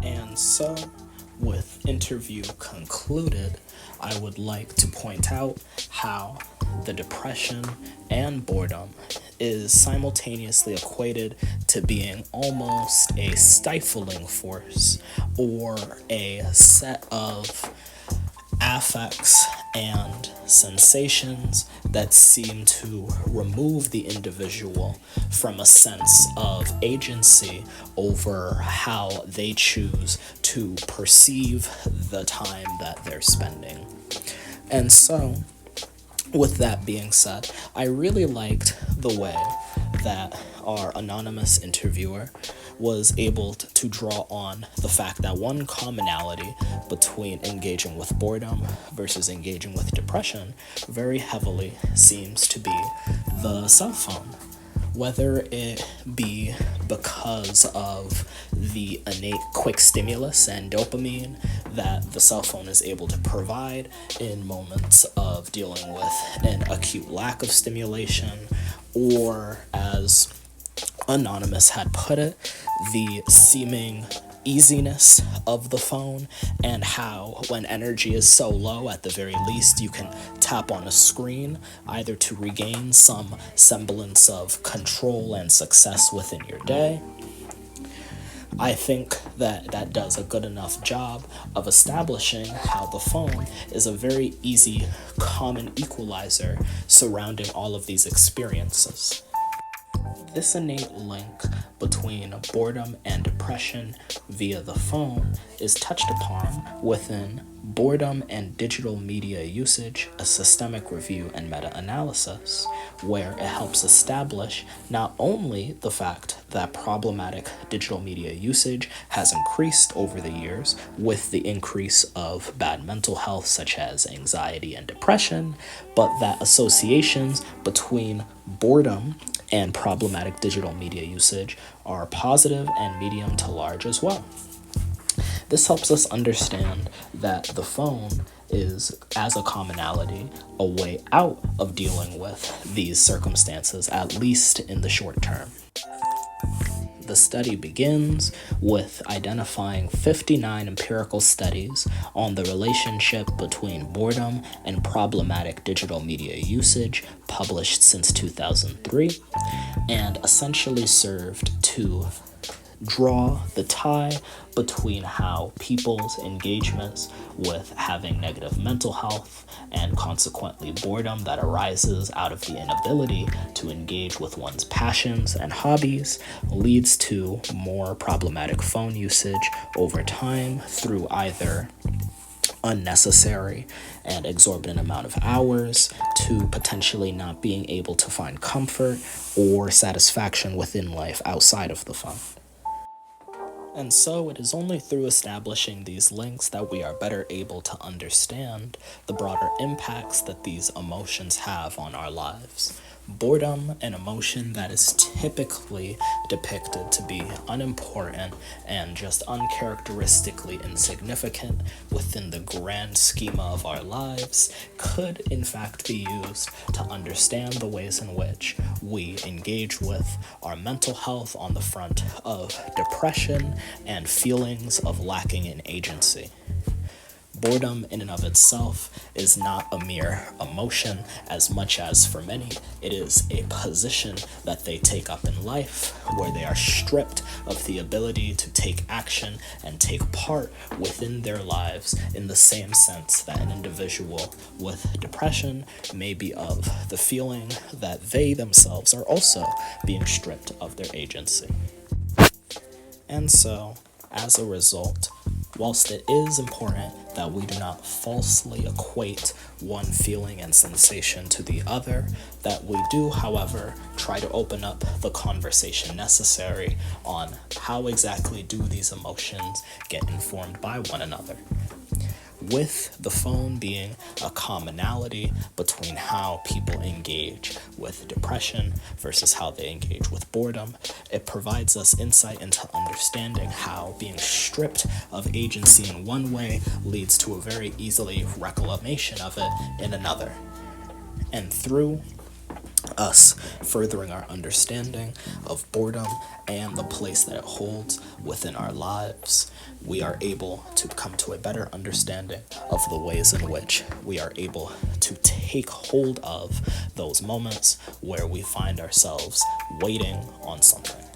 And so, with interview concluded, I would like to point out how the depression and boredom is simultaneously equated to being almost a stifling force or a set of affects and sensations that seem to remove the individual from a sense of agency over how they choose to perceive the time that they're spending. And so, with that being said, I really liked the way that our anonymous interviewer was able to draw on the fact that one commonality between engaging with boredom versus engaging with depression very heavily seems to be the cell phone. Whether it be because of the innate quick stimulus and dopamine that the cell phone is able to provide in moments of dealing with an acute lack of stimulation, or as Anonymous had put it, the seeming easiness of the phone, and how when energy is so low, at the very least you can tap on a screen either to regain some semblance of control and success within your day. I think that does a good enough job of establishing how the phone is a very easy common equalizer surrounding all of these experiences. This innate link between boredom and depression via the phone is touched upon within Boredom and Digital Media Usage, a Systemic Review and Meta-Analysis, where it helps establish not only the fact that problematic digital media usage has increased over the years with the increase of bad mental health such as anxiety and depression, but that associations between boredom and problematic digital media usage are positive and medium to large as well. This helps us understand that the phone is, as a commonality, a way out of dealing with these circumstances, at least in the short term. The study begins with identifying 59 empirical studies on the relationship between boredom and problematic digital media usage published since 2003, and essentially served to draw the tie between how people's engagements with having negative mental health and consequently boredom that arises out of the inability to engage with one's passions and hobbies leads to more problematic phone usage over time through either unnecessary and exorbitant amount of hours to potentially not being able to find comfort or satisfaction within life outside of the phone. And so it is only through establishing these links that we are better able to understand the broader impacts that these emotions have on our lives. Boredom, an emotion that is typically depicted to be unimportant and just uncharacteristically insignificant within the grand schema of our lives, could in fact be used to understand the ways in which we engage with our mental health on the front of depression and feelings of lacking in agency. Boredom in and of itself is not a mere emotion as much as for many it is a position that they take up in life where they are stripped of the ability to take action and take part within their lives in the same sense that an individual with depression may be of the feeling that they themselves are also being stripped of their agency. And so, as a result, whilst it is important that we do not falsely equate one feeling and sensation to the other, that we do, however, try to open up the conversation necessary on how exactly do these emotions get informed by one another. With the phone being a commonality between how people engage with depression versus how they engage with boredom, it provides us insight into understanding how being stripped of agency in one way leads to a very easily reclamation of it in another. And through us furthering our understanding of boredom and the place that it holds within our lives, we are able to come to a better understanding of the ways in which we are able to take hold of those moments where we find ourselves waiting on something.